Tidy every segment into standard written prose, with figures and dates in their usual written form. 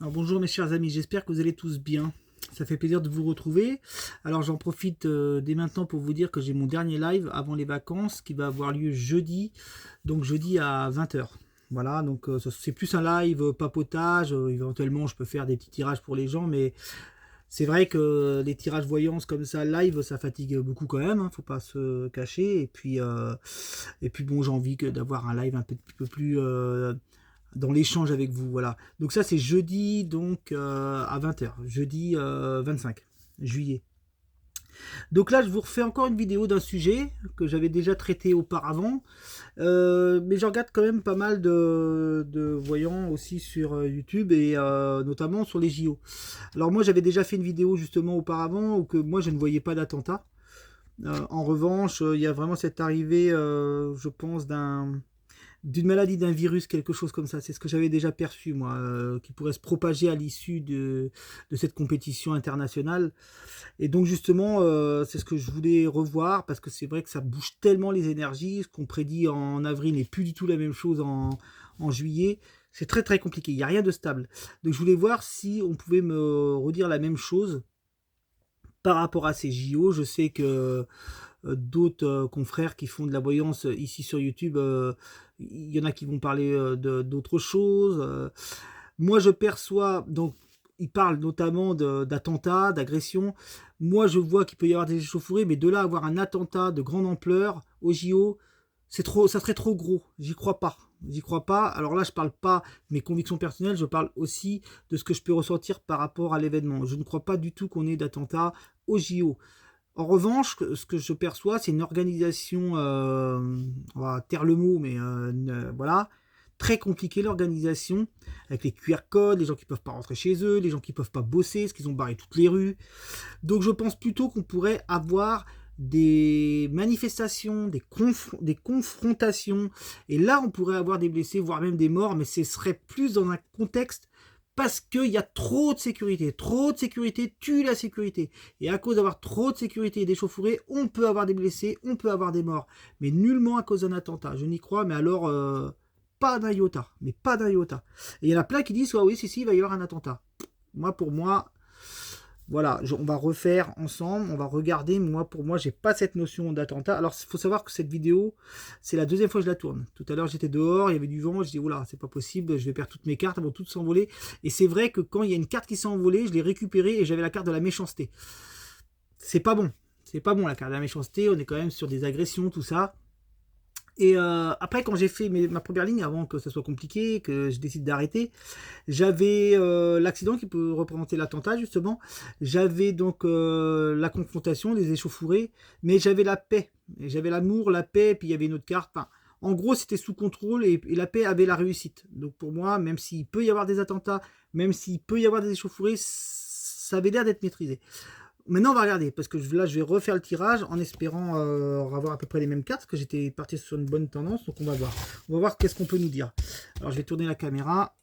Alors bonjour mes chers amis, j'espère que vous allez tous bien. Ça fait plaisir de vous retrouver. Alors j'en profite dès maintenant pour vous dire que j'ai mon dernier live avant les vacances qui va avoir lieu jeudi, donc jeudi à 20h. Voilà, donc c'est plus un live papotage, éventuellement je peux faire des petits tirages pour les gens, mais c'est vrai que les tirages voyance comme ça live, ça fatigue beaucoup quand même, hein, faut pas se cacher. Et puis bon, j'ai envie d'avoir un live un peu plus dans l'échange avec vous. Voilà. Donc ça c'est jeudi donc à 20h, jeudi 25 juillet. Donc là je vous refais encore une vidéo d'un sujet que j'avais déjà traité auparavant. Mais je regarde quand même pas mal de voyants aussi sur YouTube et notamment sur les JO. Alors moi j'avais déjà fait une vidéo justement auparavant où que moi je ne voyais pas d'attentat. En revanche, il y a vraiment cette arrivée, je pense, d'une maladie, d'un virus, quelque chose comme ça. C'est ce que j'avais déjà perçu, moi, qui pourrait se propager à l'issue de cette compétition internationale. Et donc, justement, c'est ce que je voulais revoir, parce que c'est vrai que ça bouge tellement les énergies. Ce qu'on prédit en avril n'est plus du tout la même chose en juillet. C'est très très compliqué, il n'y a rien de stable. Donc je voulais voir si on pouvait me redire la même chose par rapport à ces JO. Je sais que d'autres confrères qui font de la voyance ici sur YouTube, il y en a qui vont parler d'autres choses. Moi, je perçois, donc, ils parlent notamment d'attentats, d'agressions. Moi, je vois qu'il peut y avoir des échauffourées, mais de là à avoir un attentat de grande ampleur au JO, c'est trop, ça serait trop gros. J'y crois pas. J'y crois pas. Alors là, je parle pas de mes convictions personnelles, je parle aussi de ce que je peux ressentir par rapport à l'événement. Je ne crois pas du tout qu'on ait d'attentat au JO. En revanche, ce que je perçois, c'est une organisation, on va taire le mot, mais voilà, très compliquée l'organisation, avec les QR codes, les gens qui ne peuvent pas rentrer chez eux, les gens qui ne peuvent pas bosser, parce qu'ils ont barré toutes les rues. Donc je pense plutôt qu'on pourrait avoir des manifestations, des confrontations, et là on pourrait avoir des blessés, voire même des morts, mais ce serait plus dans un contexte parce qu'il y a trop de sécurité. Trop de sécurité tue la sécurité. Et à cause d'avoir trop de sécurité et d'échauffourées, on peut avoir des blessés, on peut avoir des morts. Mais nullement à cause d'un attentat. Je n'y crois, mais alors, pas d'un iota. Mais pas d'un iota. Et il y en a plein qui disent, ouais, oui, si, il va y avoir un attentat. Moi, pour moi, voilà, on va refaire ensemble, on va regarder. Moi, pour moi, j'ai pas cette notion d'attentat. Alors, il faut savoir que cette vidéo, c'est la deuxième fois que je la tourne. Tout à l'heure, j'étais dehors, il y avait du vent, je dis, oula, c'est pas possible, je vais perdre toutes mes cartes, elles vont toutes s'envoler. Et c'est vrai que quand il y a une carte qui s'est envolée, je l'ai récupérée et j'avais la carte de la méchanceté. C'est pas bon. C'est pas bon la carte de la méchanceté, on est quand même sur des agressions, tout ça. Et après, quand j'ai fait ma première ligne, avant que ça soit compliqué, que je décide d'arrêter, j'avais l'accident qui peut représenter l'attentat, justement. J'avais donc la confrontation, les échauffourées, mais j'avais la paix. J'avais l'amour, la paix, et puis il y avait une autre carte. Enfin, en gros, c'était sous contrôle et la paix avait la réussite. Donc pour moi, même s'il peut y avoir des attentats, même s'il peut y avoir des échauffourées, ça avait l'air d'être maîtrisé. Maintenant, on va regarder, parce que là, je vais refaire le tirage en espérant avoir à peu près les mêmes cartes, parce que j'étais parti sur une bonne tendance, donc on va voir. On va voir qu'est-ce qu'on peut nous dire. Alors, je vais tourner la caméra.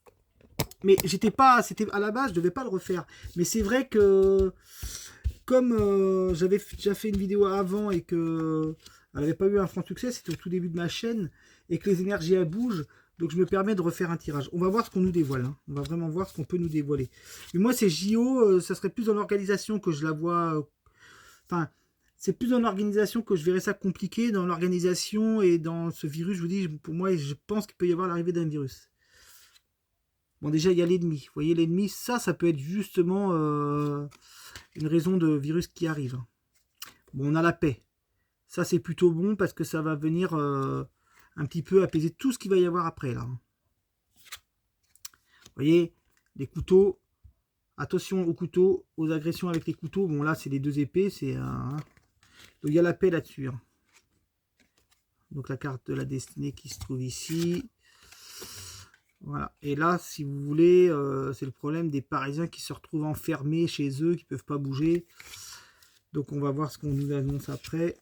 Mais j'étais pas, c'était à la base, je devais pas le refaire. Mais c'est vrai que, comme j'avais déjà fait une vidéo avant et que elle n'avait pas eu un franc succès, c'était au tout début de ma chaîne, et que les énergies elles bougent, donc je me permets de refaire un tirage. On va voir ce qu'on nous dévoile. Hein. On va vraiment voir ce qu'on peut nous dévoiler. Mais moi, c'est JO, ça serait plus dans l'organisation que je la vois. Enfin, c'est plus dans l'organisation que je verrais ça compliqué. Dans l'organisation et dans ce virus, je vous dis, pour moi, je pense qu'il peut y avoir l'arrivée d'un virus. Bon, déjà, il y a l'ennemi. Vous voyez, l'ennemi, ça peut être justement une raison de virus qui arrive. Bon, on a la paix. Ça, c'est plutôt bon parce que ça va venir un petit peu apaiser tout ce qu'il va y avoir après, là. Vous voyez, les couteaux. Attention aux couteaux, aux agressions avec les couteaux. Bon, là, c'est les deux épées. C'est donc, il y a la paix là-dessus. Hein. Donc, la carte de la destinée qui se trouve ici. Voilà. Et là, si vous voulez, c'est le problème des Parisiens qui se retrouvent enfermés chez eux, qui ne peuvent pas bouger. Donc, on va voir ce qu'on nous annonce après.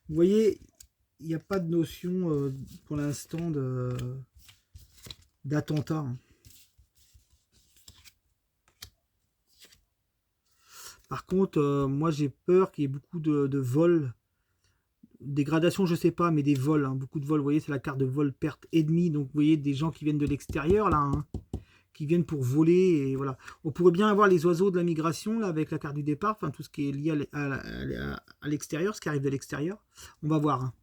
Vous voyez, il n'y a pas de notion pour l'instant d'attentat. Hein. Par contre, moi, j'ai peur qu'il y ait beaucoup de vols. Dégradation, je sais pas, mais des vols. Hein. Beaucoup de vols. Vous voyez, c'est la carte de vol perte ennemie. Donc, vous voyez des gens qui viennent de l'extérieur, là. Hein. qui viennent pour voler, et voilà. On pourrait bien avoir les oiseaux de la migration, là, avec la carte du départ, enfin, tout ce qui est lié à l'extérieur, ce qui arrive de l'extérieur. On va voir, hein.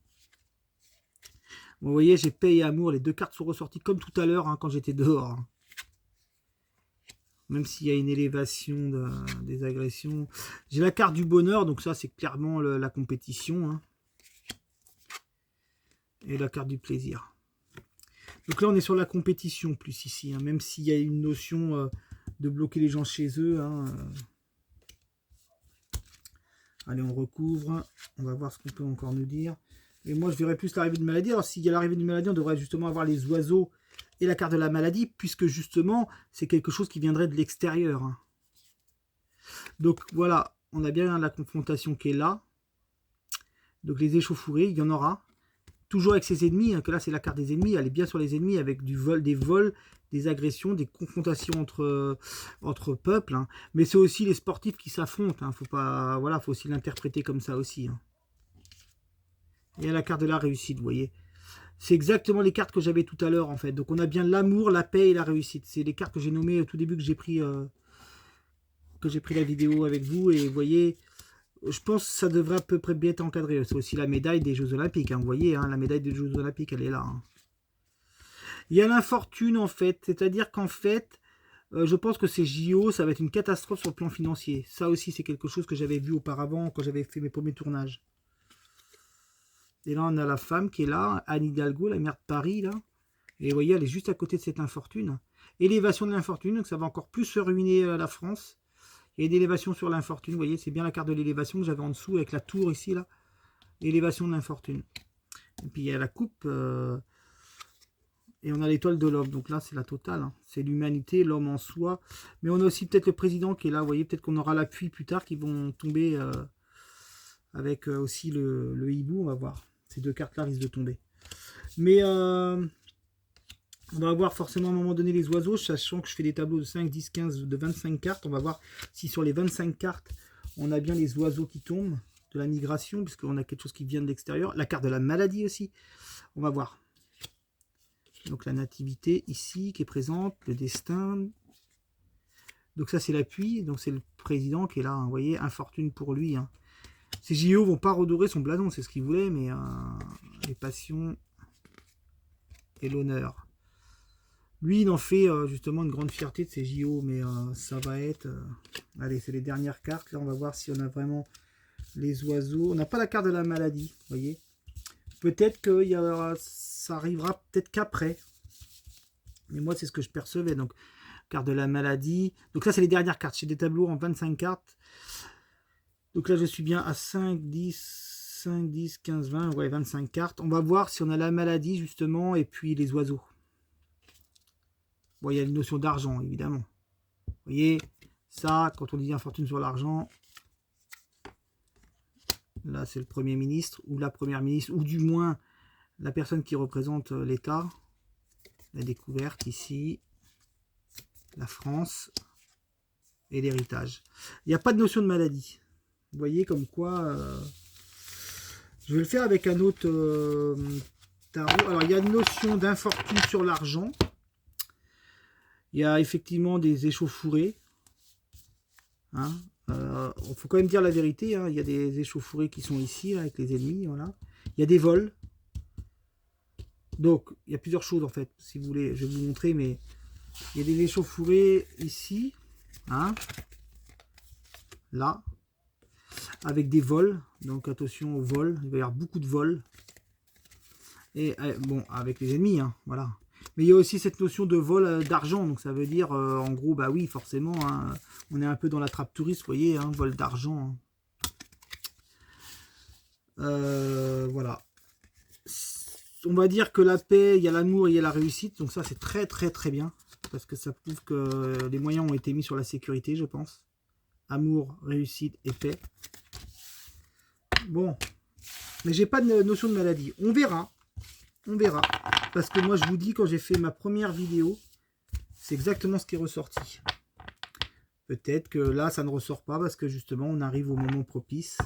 Vous voyez, j'ai paix et amour, les deux cartes sont ressorties comme tout à l'heure, hein, quand j'étais dehors, hein. Même s'il y a une élévation des agressions. J'ai la carte du bonheur, donc ça c'est clairement la compétition, hein. Et la carte du plaisir. Donc là on est sur la compétition plus ici, hein, même s'il y a une notion de bloquer les gens chez eux, hein. Allez, on recouvre, on va voir ce qu'on peut encore nous dire. Et moi je verrais plus l'arrivée de maladie. Alors s'il y a l'arrivée de maladie, on devrait justement avoir les oiseaux et la carte de la maladie, puisque justement, c'est quelque chose qui viendrait de l'extérieur, hein. Donc voilà, on a bien la confrontation qui est là. Donc les échauffourées, il y en aura. Toujours avec ses ennemis, hein, que là c'est la carte des ennemis, elle est bien sur les ennemis, avec du vol, des vols, des agressions, des confrontations entre peuples, hein. Mais c'est aussi les sportifs qui s'affrontent, hein. Faut pas, voilà, faut aussi l'interpréter comme ça aussi, hein. Il y a la carte de la réussite, vous voyez. C'est exactement les cartes que j'avais tout à l'heure, en fait. Donc on a bien l'amour, la paix et la réussite. C'est les cartes que j'ai nommées au tout début que j'ai pris la vidéo avec vous. Et vous voyez, je pense que ça devrait à peu près bien être encadré. C'est aussi la médaille des Jeux Olympiques, hein. Vous voyez, hein, la médaille des Jeux Olympiques, elle est là, hein. Il y a l'infortune, en fait. C'est-à-dire qu'en fait, je pense que ces JO, ça va être une catastrophe sur le plan financier. Ça aussi, c'est quelque chose que j'avais vu auparavant quand j'avais fait mes premiers tournages. Et là, on a la femme qui est là, Anne Hidalgo, la maire de Paris, là. Et vous voyez, elle est juste à côté de cette infortune. Élévation de l'infortune, donc ça va encore plus se ruiner la France. Il y a une élévation sur l'infortune, vous voyez, c'est bien la carte de l'élévation que j'avais en dessous, avec la tour ici, là. Élévation de l'infortune. Et puis il y a la coupe, et on a l'étoile de l'homme. Donc là, c'est la totale, hein. C'est l'humanité, l'homme en soi. Mais on a aussi peut-être le président qui est là, vous voyez, peut-être qu'on aura l'appui plus tard, qui vont tomber avec aussi le hibou, on va voir. Ces deux cartes-là risquent de tomber. Mais on va voir forcément à un moment donné les oiseaux, sachant que je fais des tableaux de 5, 10, 15, de 25 cartes. On va voir si sur les 25 cartes, on a bien les oiseaux qui tombent de la migration, puisqu'on a quelque chose qui vient de l'extérieur. La carte de la maladie aussi. On va voir. Donc la nativité ici qui est présente, le destin. Donc ça c'est l'appui, donc c'est le président qui est là, hein. Vous voyez, infortune pour lui, hein. Ces JO vont pas redorer son blason, c'est ce qu'il voulait, mais les passions et l'honneur. Lui, il en fait justement une grande fierté de ces JO, mais ça va être... allez, c'est les dernières cartes. Là, on va voir si on a vraiment les oiseaux. On n'a pas la carte de la maladie, vous voyez. Peut-être que ça arrivera peut-être qu'après. Mais moi, c'est ce que je percevais. Donc, carte de la maladie. Donc ça, c'est les dernières cartes. J'ai des tableaux en 25 cartes. Donc là, je suis bien à 5, 10, 15, 20, ouais, 25 cartes. On va voir si on a la maladie, justement, et puis les oiseaux. Bon, il y a une notion d'argent, évidemment. Vous voyez, ça, quand on dit infortune sur l'argent, là, c'est le Premier ministre, ou la Première ministre, ou du moins, la personne qui représente l'État. La découverte, ici, la France, et l'héritage. Il n'y a pas de notion de maladie. Vous voyez comme quoi... je vais le faire avec un autre tarot. Alors, il y a une notion d'infortune sur l'argent. Il y a effectivement des échauffourées. Hein. Faut quand même dire la vérité. Hein. Il y a des échauffourées qui sont ici, là, avec les ennemis. Voilà. Il y a des vols. Donc, il y a plusieurs choses, en fait. Si vous voulez, je vais vous montrer, mais il y a des échauffourées ici. Hein. Là. Avec des vols, donc attention aux vols, il va y avoir beaucoup de vols, et bon, avec les ennemis, hein, voilà. Mais il y a aussi cette notion de vol d'argent, donc ça veut dire, en gros, bah oui, forcément, hein, on est un peu dans la trappe touriste, vous voyez, hein, vol d'argent. Hein. Voilà. On va dire que la paix, il y a l'amour et il y a la réussite, donc ça c'est très très très bien, parce que ça prouve que les moyens ont été mis sur la sécurité, je pense. Amour, réussite et paix. Bon, mais j'ai pas de notion de maladie. On verra. On verra. Parce que moi, je vous dis, quand j'ai fait ma première vidéo, c'est exactement ce qui est ressorti. Peut-être que là, ça ne ressort pas parce que justement, on arrive au moment propice.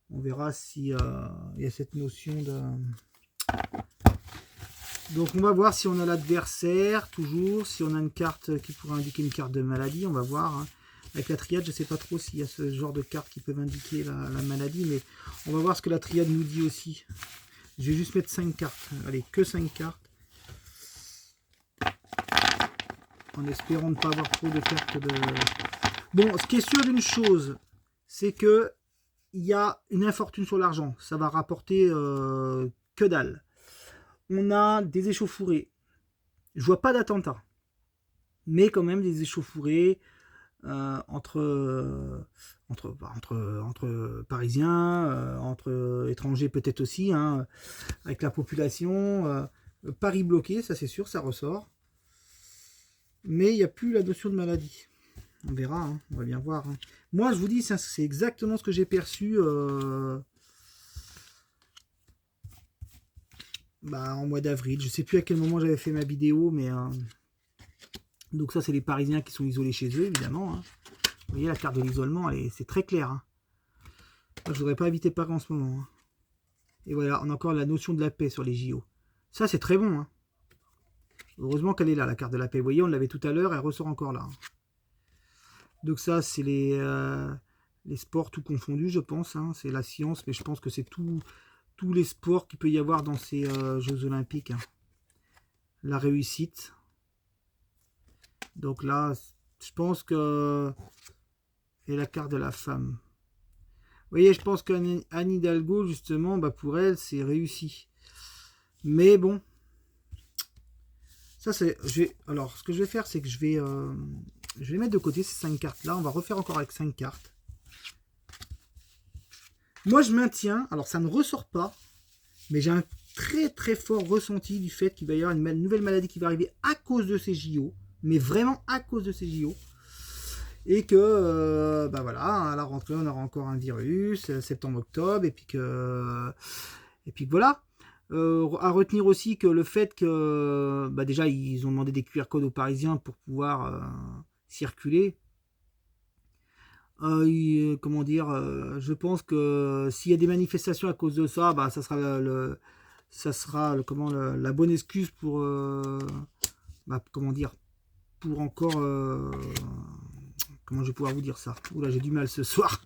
On verra si il y a cette notion de... Donc on va voir si on a l'adversaire, toujours, si on a une carte qui pourrait indiquer une carte de maladie, on va voir. Hein. Avec la triade, je ne sais pas trop s'il y a ce genre de carte qui peuvent indiquer la maladie, mais on va voir ce que la triade nous dit aussi. Je vais juste mettre 5 cartes. Allez, que 5 cartes. En espérant ne pas avoir trop de cartes de... Bon, ce qui est sûr d'une chose, c'est que il y a une infortune sur l'argent. Ça va rapporter que dalle. On a des échauffourées. Je vois pas d'attentat. Mais quand même des échauffourées entre Parisiens, entre étrangers peut-être aussi, hein, avec la population. Paris bloqué, ça c'est sûr, ça ressort. Mais il n'y a plus la notion de maladie. On verra, hein, on va bien voir. Hein. Moi, je vous dis, c'est exactement ce que j'ai perçu en mois d'avril. Je ne sais plus à quel moment j'avais fait ma vidéo, mais... donc ça, c'est les Parisiens qui sont isolés chez eux, évidemment. Hein. Vous voyez, la carte de l'isolement, c'est très clair. Hein. Moi, je ne voudrais pas habiter Paris en ce moment. Hein. Et voilà, on a encore la notion de la paix sur les JO. Ça, c'est très bon. Hein. Heureusement qu'elle est là, la carte de la paix. Vous voyez, on l'avait tout à l'heure, elle ressort encore là. Donc ça, c'est les sports tout confondus, je pense. Hein. C'est la science, mais je pense que c'est tous les sports qu'il peut y avoir dans ces Jeux Olympiques. Hein. La réussite. Donc là, je pense que... Et la carte de la femme. Vous voyez, je pense qu'Anne Hidalgo, justement, pour elle, c'est réussi. Mais bon... Ça, c'est... Alors, ce que je vais faire, c'est que je vais mettre de côté ces 5 cartes-là. On va refaire encore avec 5 cartes. Moi, je maintiens... Alors, ça ne ressort pas. Mais j'ai un très, très fort ressenti du fait qu'il va y avoir une nouvelle maladie qui va arriver à cause de ces JO. Mais vraiment à cause de ces JO. Et que, voilà, à la rentrée, on aura encore un virus, septembre-octobre, et puis voilà. À retenir aussi que le fait que, déjà, ils ont demandé des QR codes aux Parisiens pour pouvoir circuler. Comment dire, je pense que s'il y a des manifestations à cause de ça, ça sera la bonne excuse pour, comment dire, pour encore... comment je vais pouvoir vous dire ça? Oula, j'ai du mal ce soir.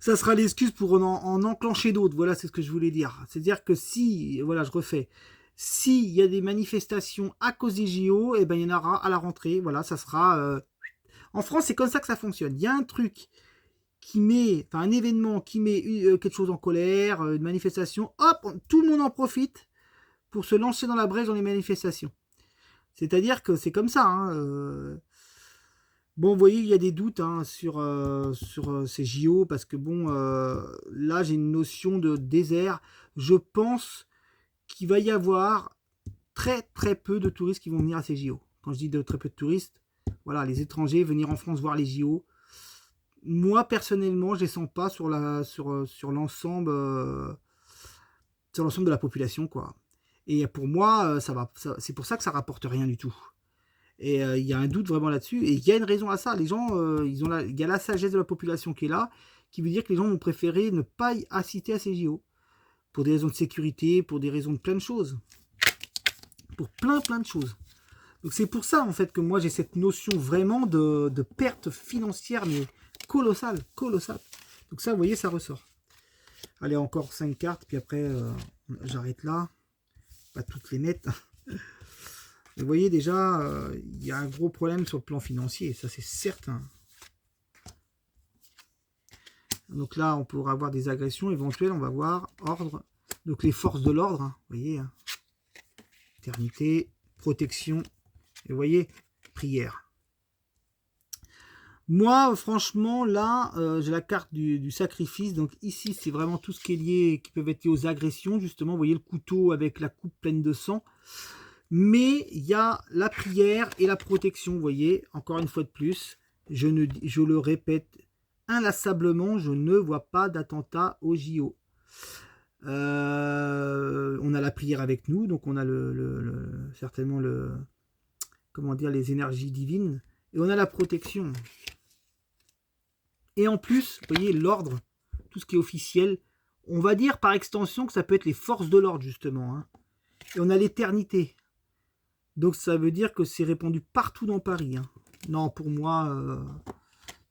Ça sera l'excuse pour en enclencher d'autres. Voilà, c'est ce que je voulais dire. C'est-à-dire que si, voilà, je refais. S'il y a des manifestations à cause des JO, il y en aura à la rentrée. Voilà, ça sera... En France, c'est comme ça que ça fonctionne. Il y a un truc qui met... Enfin, un événement qui met quelque chose en colère, une manifestation. Hop, tout le monde en profite pour se lancer dans la brèche dans les manifestations. C'est-à-dire que c'est comme ça, hein. Bon, vous voyez, il y a des doutes sur ces JO, parce que là, j'ai une notion de désert. Je pense qu'il va y avoir très, très peu de touristes qui vont venir à ces JO. Quand je dis de très peu de touristes, voilà, les étrangers, venir en France voir les JO. Moi, personnellement, je ne les sens pas sur l'ensemble de la population, quoi. Et pour moi, c'est pour ça que ça rapporte rien du tout. Et il y a un doute vraiment là-dessus. Et il y a une raison à ça. Les gens, il y a la sagesse de la population qui est là, qui veut dire que les gens vont préférer ne pas y assister à ces JO. Pour des raisons de sécurité, pour des raisons de plein de choses. Pour plein de choses. Donc c'est pour ça, en fait, que moi, j'ai cette notion vraiment de perte financière, mais colossale. Donc ça, vous voyez, ça ressort. Allez, encore 5 cartes, puis après, j'arrête là. Pas toutes les mettre. Vous voyez déjà, il y a un gros problème sur le plan financier, ça c'est certain. Donc là, on pourra avoir des agressions éventuelles, on va voir, ordre. Donc les forces de l'ordre, hein, vous voyez, hein. Éternité, protection, et vous voyez, prière. Moi, franchement, là, j'ai la carte du sacrifice. Donc ici, c'est vraiment tout ce qui est lié, qui peut être lié aux agressions, justement. Vous voyez le couteau avec la coupe pleine de sang. Mais il y a la prière et la protection, vous voyez, encore une fois de plus, je le répète inlassablement, je ne vois pas d'attentat au JO. On a la prière avec nous, donc on a certainement les énergies divines, et on a la protection. Et en plus, vous voyez, l'ordre, tout ce qui est officiel, on va dire par extension que ça peut être les forces de l'ordre, justement, hein. Et on a l'éternité. Donc ça veut dire que c'est répandu partout dans Paris. Hein. Non, pour moi,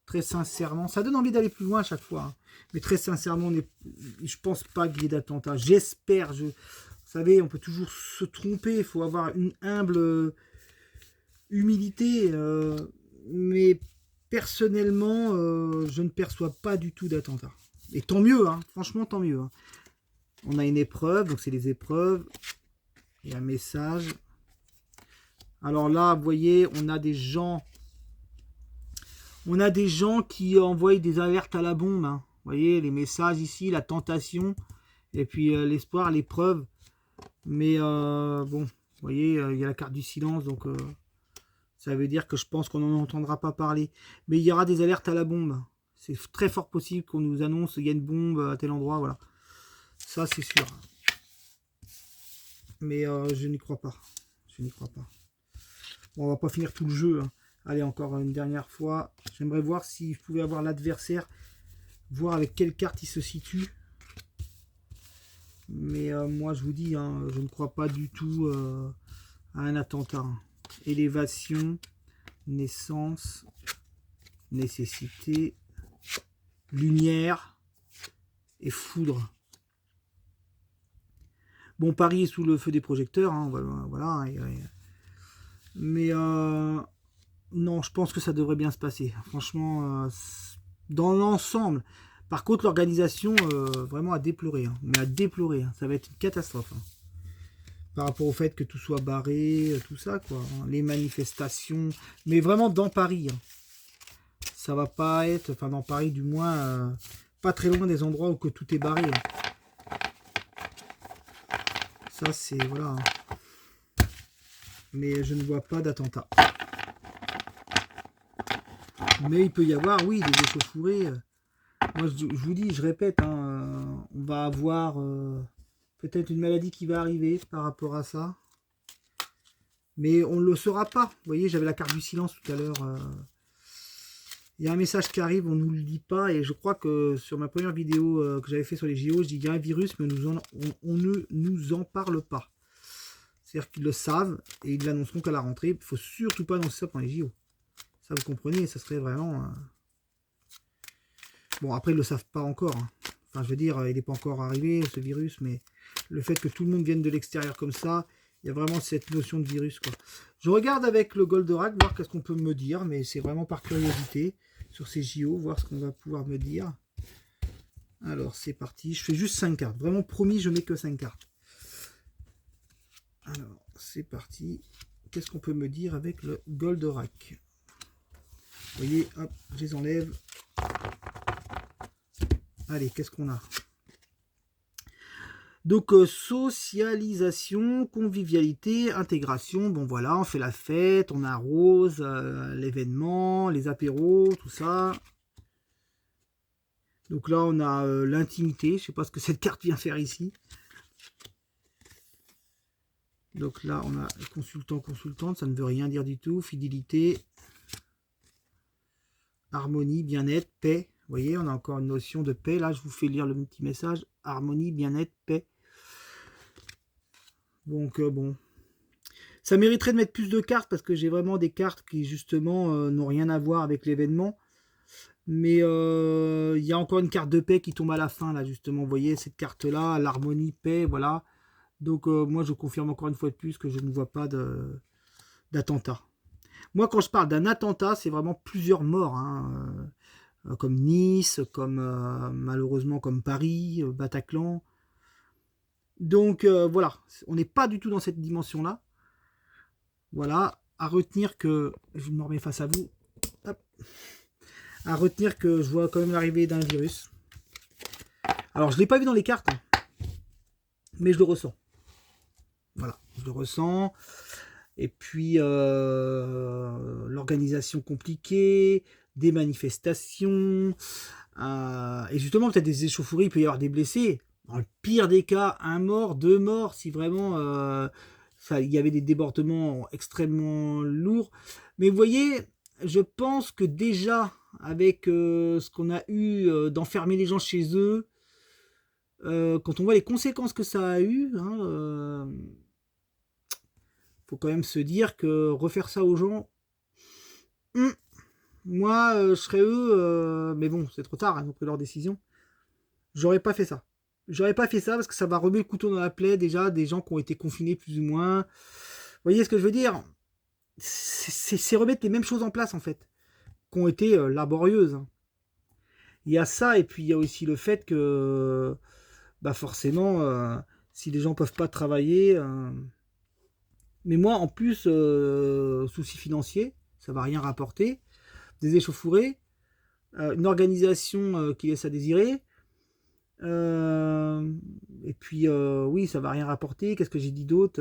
très sincèrement, ça donne envie d'aller plus loin à chaque fois. Hein. Mais très sincèrement, je pense pas qu'il y ait d'attentat. J'espère. Vous savez, on peut toujours se tromper. Il faut avoir une humble humilité. Mais personnellement, je ne perçois pas du tout d'attentat. Et tant mieux, hein. Franchement, tant mieux. Hein. On a une épreuve, donc c'est les épreuves. Il y a un message. Alors là, vous voyez, on a des gens qui envoient des alertes à la bombe. Hein. Vous voyez, les messages ici, la tentation, et puis l'espoir, l'épreuve. Mais bon, vous voyez, il y a la carte du silence, donc ça veut dire que je pense qu'on n'en entendra pas parler. Mais il y aura des alertes à la bombe. C'est très fort possible qu'on nous annonce qu'il y a une bombe à tel endroit, voilà. Ça, c'est sûr. Mais je n'y crois pas. Je n'y crois pas. Bon, on va pas finir tout le jeu. Hein. Allez, encore une dernière fois. J'aimerais voir si je pouvais avoir l'adversaire, voir avec quelle carte il se situe. Mais moi, je vous dis, hein, je ne crois pas du tout à un attentat. Hein. Élévation, naissance, nécessité, lumière et foudre. Bon, Paris est sous le feu des projecteurs, hein, voilà. Mais non, je pense que ça devrait bien se passer. Franchement, dans l'ensemble. Par contre, l'organisation, vraiment à déplorer. Hein, mais à déplorer, hein, ça va être une catastrophe. Hein, par rapport au fait que tout soit barré, tout ça, quoi. Hein, les manifestations, mais vraiment dans Paris. Hein, ça va pas être, enfin dans Paris du moins, pas très loin des endroits où que tout est barré. Hein. Ça, c'est, voilà. Hein. Mais je ne vois pas d'attentat. Mais il peut y avoir, oui, des échauffourées. Moi, je vous dis, je répète, hein, on va avoir peut-être une maladie qui va arriver par rapport à ça. Mais on ne le saura pas. Vous voyez, j'avais la carte du silence tout à l'heure. Il y a un message qui arrive, on ne nous le dit pas. Et je crois que sur ma première vidéo que j'avais fait sur les JO, je dis qu'il y a un virus, mais on ne nous en parle pas. C'est-à-dire qu'ils le savent et ils l'annonceront qu'à la rentrée. Il ne faut surtout pas annoncer ça pendant les JO. Ça, vous comprenez, ça serait vraiment... Bon, après, ils ne le savent pas encore. Hein. Enfin, je veux dire, il n'est pas encore arrivé, ce virus, mais le fait que tout le monde vienne de l'extérieur comme ça, il y a vraiment cette notion de virus, quoi. Je regarde avec le Goldorak, voir qu'est-ce qu'on peut me dire, mais c'est vraiment par curiosité, sur ces JO, voir ce qu'on va pouvoir me dire. Alors, c'est parti. Je fais juste 5 cartes. Vraiment, promis, je mets que 5 cartes. Alors, c'est parti. Qu'est-ce qu'on peut me dire avec le Goldorak? Vous voyez, hop, je les enlève. Allez, qu'est-ce qu'on a? Donc, socialisation, convivialité, intégration. Bon, voilà, on fait la fête, on arrose l'événement, les apéros, tout ça. Donc là, on a l'intimité. Je ne sais pas ce que cette carte vient faire ici. Donc là, on a consultant, consultante. Ça ne veut rien dire du tout. Fidélité, harmonie, bien-être, paix. Vous voyez, on a encore une notion de paix. Là, je vous fais lire le petit message. Harmonie, bien-être, paix. Donc, bon. Ça mériterait de mettre plus de cartes parce que j'ai vraiment des cartes qui, justement, n'ont rien à voir avec l'événement. Mais il y a encore une carte de paix qui tombe à la fin, là, justement. Vous voyez, cette carte-là, l'harmonie, paix, voilà. Donc, moi, je confirme encore une fois de plus que je ne vois pas d'attentat. Moi, quand je parle d'un attentat, c'est vraiment plusieurs morts, hein, comme Nice, comme malheureusement comme Paris, Bataclan. Donc voilà, on n'est pas du tout dans cette dimension-là. Voilà, à retenir que, je me remets face à vous, hop, à retenir que je vois quand même l'arrivée d'un virus. Alors je ne l'ai pas vu dans les cartes, hein, mais je le ressens. Voilà, je le ressens. Et puis l'organisation compliquée, des manifestations, et justement peut-être des échauffourées, il peut y avoir des blessés. Dans le pire des cas, un mort, 2 morts, si vraiment il y avait des débordements extrêmement lourds. Mais vous voyez, je pense que déjà, avec ce qu'on a eu d'enfermer les gens chez eux, quand on voit les conséquences que ça a eu, hein, faut quand même se dire que refaire ça aux gens, moi, je serais eux, mais bon, c'est trop tard, ils ont pris leur décision. J'aurais pas fait ça. J'aurais pas fait ça parce que ça va remettre le couteau dans la plaie déjà des gens qui ont été confinés plus ou moins. Vous voyez ce que je veux dire? C'est remettre les mêmes choses en place en fait, qui ont été laborieuses, hein. Il y a ça et puis il y a aussi le fait que bah forcément, si les gens peuvent pas travailler, mais moi en plus, souci financier, ça va rien rapporter, des échauffourées, une organisation qui laisse à désirer. Et puis oui, ça va rien rapporter. Qu'est-ce que j'ai dit d'autre?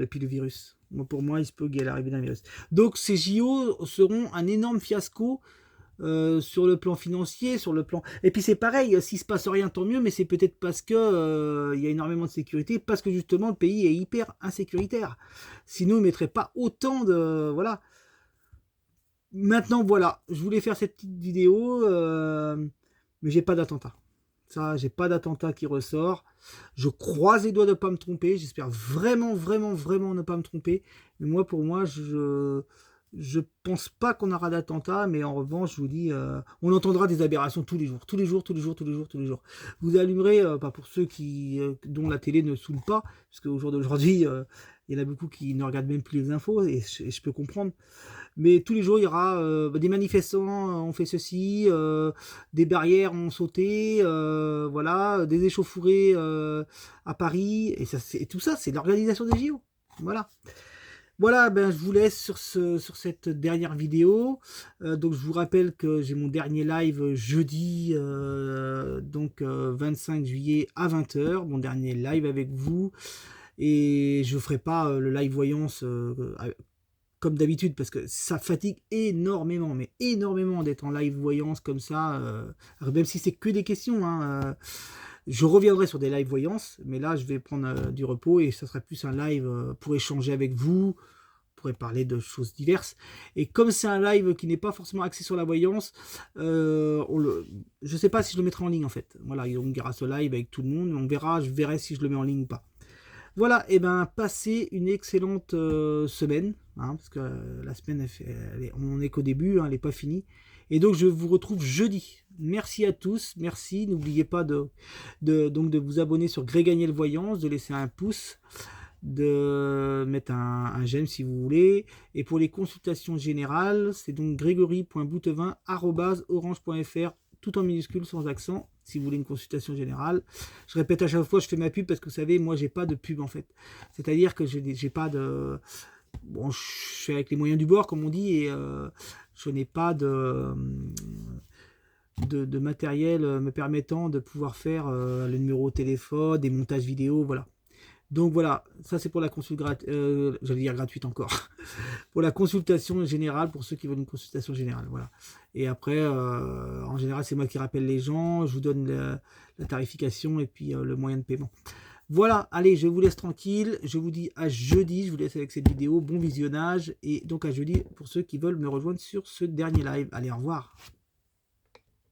Et puis le virus. Moi, pour moi, il se peut qu'il y ait l'arrivée d'un virus. Donc ces JO seront un énorme fiasco sur le plan financier, sur le plan. Et puis c'est pareil, s'il se passe rien, tant mieux, mais c'est peut-être parce que il y a énormément de sécurité, parce que justement le pays est hyper insécuritaire. Sinon, il ne mettrait pas autant de. Voilà. Maintenant, voilà, je voulais faire cette petite vidéo, mais j'ai pas d'attentat. Ça, j'ai pas d'attentat qui ressort. Je croise les doigts de ne pas me tromper. J'espère vraiment, vraiment, vraiment ne pas me tromper. Mais moi, pour moi, je pense pas qu'on aura d'attentat. Mais en revanche, je vous dis, on entendra des aberrations tous les jours. Tous les jours, tous les jours, tous les jours, tous les jours. Vous allumerez, pas pour ceux qui, dont la télé ne saoule pas, parce qu'au jour d'aujourd'hui, il y en a beaucoup qui ne regardent même plus les infos, et je peux comprendre. Mais tous les jours, il y aura des manifestants ont fait ceci, des barrières ont sauté, voilà, des échauffourées à Paris, et, et tout ça, c'est l'organisation des JO. Voilà. Voilà, ben, je vous laisse sur cette dernière vidéo. Donc, je vous rappelle que j'ai mon dernier live jeudi, 25 juillet à 20 h, mon dernier live avec vous. Et je ne ferai pas le live voyance comme d'habitude, parce que ça fatigue énormément, mais énormément d'être en live voyance comme ça, même si c'est que des questions, hein, je reviendrai sur des live voyances, mais là je vais prendre du repos, et ça sera plus un live pour échanger avec vous, on pourrait parler de choses diverses, et comme c'est un live qui n'est pas forcément axé sur la voyance, je sais pas si je le mettrai en ligne en fait, voilà, on verra ce live avec tout le monde, on verra, je verrai si je le mets en ligne ou pas. Voilà, et ben passez une excellente semaine, hein, parce que la semaine, on n'est qu'au début, hein, elle n'est pas finie. Et donc je vous retrouve jeudi. Merci à tous, merci. N'oubliez pas donc de vous abonner sur Gré Gagné le Voyance, de laisser un pouce, de mettre un j'aime si vous voulez. Et pour les consultations générales, c'est donc grégory.boutevin@orange.fr, tout en minuscule, sans accent, si vous voulez une consultation générale. Je répète à chaque fois, je fais ma pub parce que vous savez, moi j'ai pas de pub en fait. C'est-à-dire que j'ai pas de. Bon, je suis avec les moyens du bord, comme on dit, et je n'ai pas de matériel me permettant de pouvoir faire le numéro de téléphone, des montages vidéo, voilà. Donc voilà, ça c'est pour la consultation, j'allais dire gratuite encore, pour la consultation générale, pour ceux qui veulent une consultation générale, voilà. Et après, en général, c'est moi qui rappelle les gens, je vous donne la tarification et puis le moyen de paiement. Voilà, allez, je vous laisse tranquille, je vous dis à jeudi, je vous laisse avec cette vidéo, bon visionnage, et donc à jeudi pour ceux qui veulent me rejoindre sur ce dernier live. Allez, au revoir.